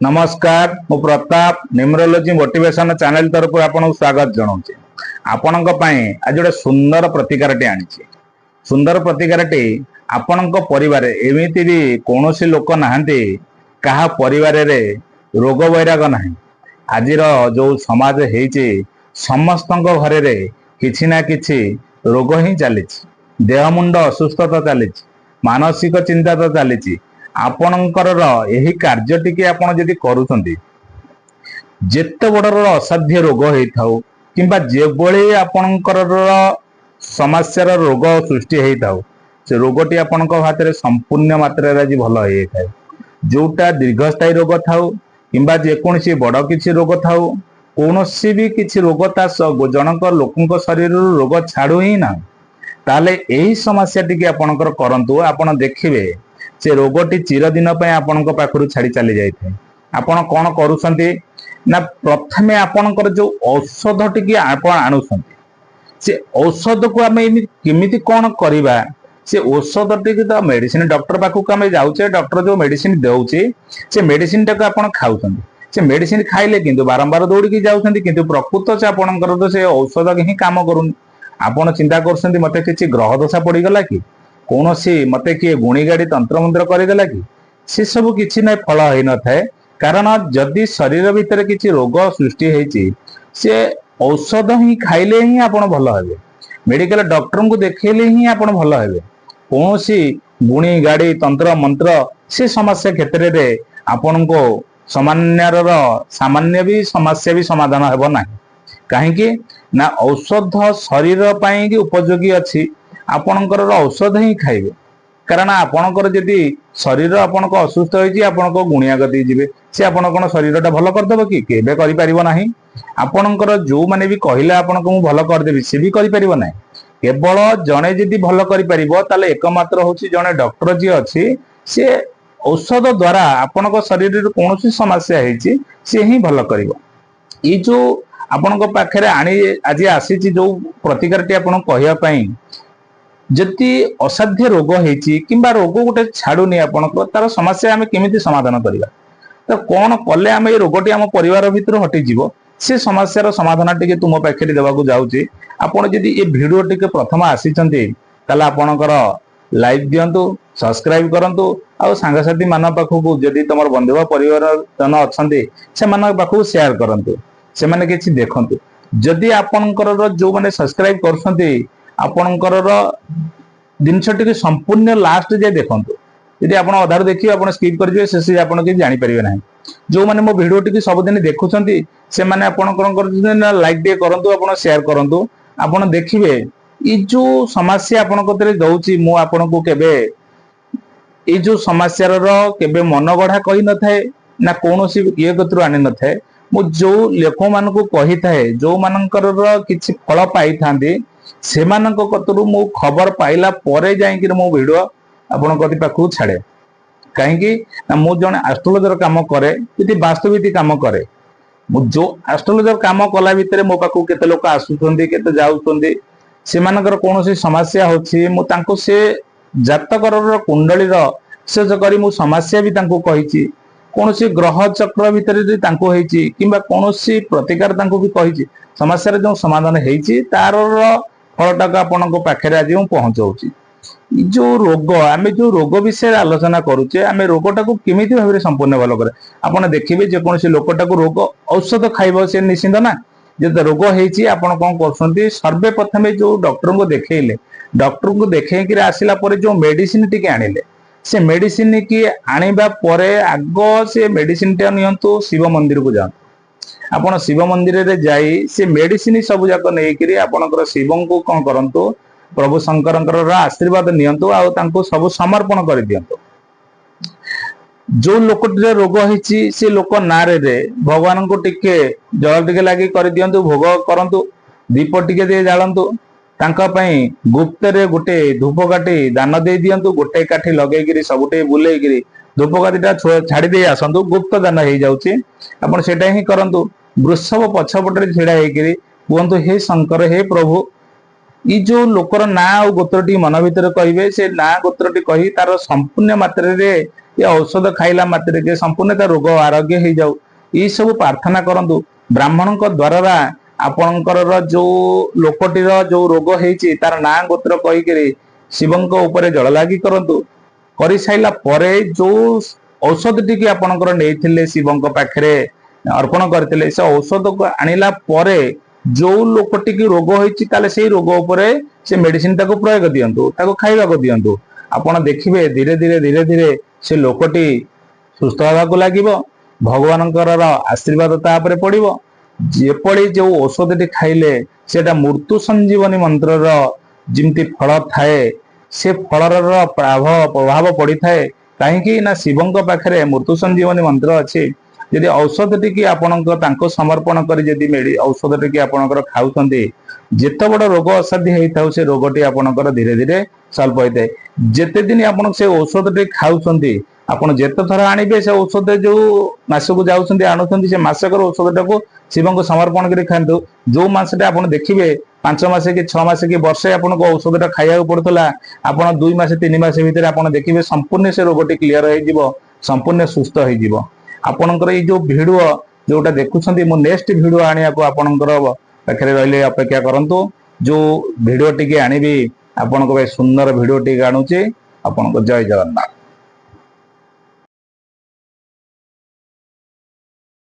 नमस्कार मु Pratap numerology motivation channel तरफ आपन स्वागत जनाऊँ। आपण आज गोटे सुंदर प्रतिकारटी आनी सुंदर प्रतिकारटी आपण परिवार एमती भी कौन लोक नहांती कहा परिवार रे रोग वैराग ना। आज जो समाज है समस्त घरे किछि ना किछि रोग ही चली देह मुंड असुस्थता चली मानसिक चिंता तो चली आपणकर यही कार्यटी के आपण जदि करूछंती जेते बड़र असाध्य रोग होता किंबा जेभली आपणकर समस्या रोग सृष्टि होता से रोगटी आपण हाथ में संपूर्ण मात्रा आज भल हो जाए जोटा दीर्घस्थायी रोग थाउ किंबा जेकोसी बड़ किसी रोग थाउ कौन भी किसी रोग जनक लोक शरीर रोग छाड़ू ही ना ताले यही समस्या टी आपणकर करंतु आपण देखिबे से रोगटी चिरदिन आपण पाखु छाड़ी चली जाए आपण कौन करुछंती ना प्रथमे आपणकर जो औषध टी आपण आणुछंती से औषध को आम केमिति कौन करिबा से औषध टी तो मेडिसिन डॉक्टर पाखु आम जाऊे डॉक्टर जो मेडिसिन दउचे से मेडिसिन टाक आपण खाउछंती से मेडिसिन खाइले किंतु बारंबार दौड़ी जाउछंती किंतु प्रकृत से आपणकर तो से औषध ही काम करूनी आपण चिंता करछंती मते किछि ग्रह दशा पड़ीगला कि कौन सी मते किए गुणी गाड़ी तंत्र मंत्र करदेला कि से सब किसी ना फल हो न थाए कारण जदि शरीर भितर किसी रोग सृष्टि होती से औषध ही खाइले ही आपण भल हेबे मेडिकल डॉक्टर को देखेले ही आपण भल हेबे कौन सी गुणी गाड़ी तंत्र मंत्र से समस्या क्षेत्र में आपण को सामान्य भी समस्या भी समाधान हेबो ना कहीं ना औषध शरीर पाई उपयोगी अच्छी आपणकर औषध ही खाइबे कारण आपणकर जदि शरीर आपण असुस्थ होती आपण गुणिया गति जी से आपण कौन शरीर भल करदेव कि केबे करि परिबो नाही आपणकर जो माने भी कहले आपण को भल करदेबी से भी करि परिबो नाही केवल जने जदि भल करि परिबो ताले एकमात्र होची जने डॉक्टर जी अछि से औषध द्वारा आपणक शरीर रे कौन समस्या हेची से ही भल करिवो ई जो आपणक पाखरे आनी आज आसी जो प्रतिकारटी आपण कहया पई जदि असाध्य रोग होती किंबा रोग गोटे छाड़ूनी आपको तार समस्या आम केमी समाधान करवा तो कौन कले आम ये रोगटी आम परिवार भितर हटिज से समस्यार समाधान टी तुम पाखे देवाक जाऊँगी आपड़ जदि ये भिडियो टी प्रथम आसी आपणकर लाइक दिंतु सब्सक्राइब करूँ आउ सांगसाथी मान पाखक जदि तुम बंधु परिवार जन अच्छा से पाखक सेयार करूँ से मैंने किसी देखु जदि आपणकर जो मैंने सब्सक्राइब कर आपणकर जिनसटी संपूर्ण लास्ट जाए देखु यदि आप अधार देखिए आप स्किप करेंगे से आप जापर ना जो मैंने मो भिडियो टी सबुदिन देखुं से मैंने आपंकर लाइक टे करूँ आप सेयार करूँ आप देखिए ये जो समस्या आपंकर दौची मुझे केबे ये जो समस्यार केबे मन गढ़ा कही न थाए ना कौन ये कतु आनी न थाए मु जो लोक मान कही थाए जो मानकर किछि फल पाई थांती से कतरू मु खबर पाइला परे जाइए मो भिडियो आपण पाखु छाड़े कहीं मु जन एस्ट्रोलॉजर काम करे वास्तुविधि काम करे जो एस्ट्रोलॉजर काम कला भितर मो पाखु केते लोक आसुछंती केते जाउछंती से मानकर कौन समस्या होछि मु तांको से जातकर कुंडलीर से करी मु समस्या भी तांको कहिछि कौन ग्रह चक्र भितर तांको हेछि किंबा कौन प्रतिकार तांको भी कहिछि समस्या जो समाधान हेछि तार फलटा आपण पाखे आज पहुंचाऊँ जो रोग आम जो रोग विषय आलोचना करुचे आम रोगटा को केमी भाव में संपूर्ण भल करे आपड़ देखिए जेकोसी लोकटा को रोग औषध खाइब से निश्चिंत ना जो रोग होती आपड़ कौन कर सर्वे प्रथम जो डॉक्टर को देखले डॉक्टर को देखेक आसला जो मेडिसिन टी आनिले से मेडिसिन की आनिबा परे आग से मेडिसिन टा नियंतु शिव मंदिर को जातु आपण शिव मंदिर रे जाई से मेडिसिन सब जाक नहीं आपणकर शिव को कौन करंतु प्रभु शंकर आशीर्वाद नियंतु आउ तांको सब समर्पण कर दियंतु जो लोक रोग होती से लोक नारे रे भगवान को टिके जल टिके लगी कर दियंतु भोग करंतु दीप टिके दे जालंतु तांका पई गुप्त रे गोटे धूपकाठी दान दे दियंतु गोटे काठी लगेगिरी सबुटे बुलेगिरी धूपकाठीटा छाड़ी दे आसंतु गुप्त दान हो जाउची आपण सेटा ही करंतु वृषभ पछपटे छिड़ा होकर कहतु हे शंकर हे प्रभु ये जो लोकर ना गोत्रटी मन भीतर कहे से ना गोत्रटी कही तार संपूर्ण मात्रा रे ये औषध खाइला मात्र के संपूर्ण रोग आरोग्य हो जाऊ ये सब प्रार्थना करंतु ब्राह्मण द्वारा आपणकर जो लोकटीर जो रोग होती तार ना गोत्र कहीकि शिवंक ऊपर जल लागी करंतु कर साइला परे जो औषध टी आपणकर नहीं शिवंक पाखरे अर्पण करते से औषध को आनिला परे जो लोकटी की रोग होती से रोग उपरे से मेडिसिन ताको प्रयोग दियंतु ताको खाइबा को दियंतु आपण देखिबे धीरे धीरे धीरे धीरे से लोकटी सुस्थ होगा लगिबो भगवानकर आशीर्वाद तापर पड़िबो जेपड़ी जो औषधटी खाइले सेटा मृत्यु संजीवनी मंत्रर जिमती फल थाए से फलर प्रभाव पड़ी थाए कहीं ना शिवंक पाखरे मृत्यु संजीवनी मंत्र अच्छी यदि औषध टी आपको समर्पण कर औषध टी आपणकर खाऊंटे जिते बड़ रोग असाध्य होता से रोगटी आपणकर धीरे धीरे सल्व होता है जिते दिन आप से औषध टी खाऊंटे आपड़ जिते थर आणवे से औषध जो मसक जाऊँच आणुंट से मसकर औषध टाक शिव को समर्पण कर खातु जो मसटे आप देखिए 5 मास कि 6 मास कि वर्षे आपको औषधटा खाइबा पड़ता आप 2 मास 3 मास भितर आप देखिए संपूर्ण से रोगटी क्लीयर हो संपूर्ण सुस्थ हो आपणकर ये जो भिडियो जोटा देखुं मु नेक्स्ट भिडियो आने आपणकर पाखे रही अपेक्षा करंतु जो भिडियो टी आनी आपन सुंदर भिडियो टी आणुचे आपन जय जगन्नाथ।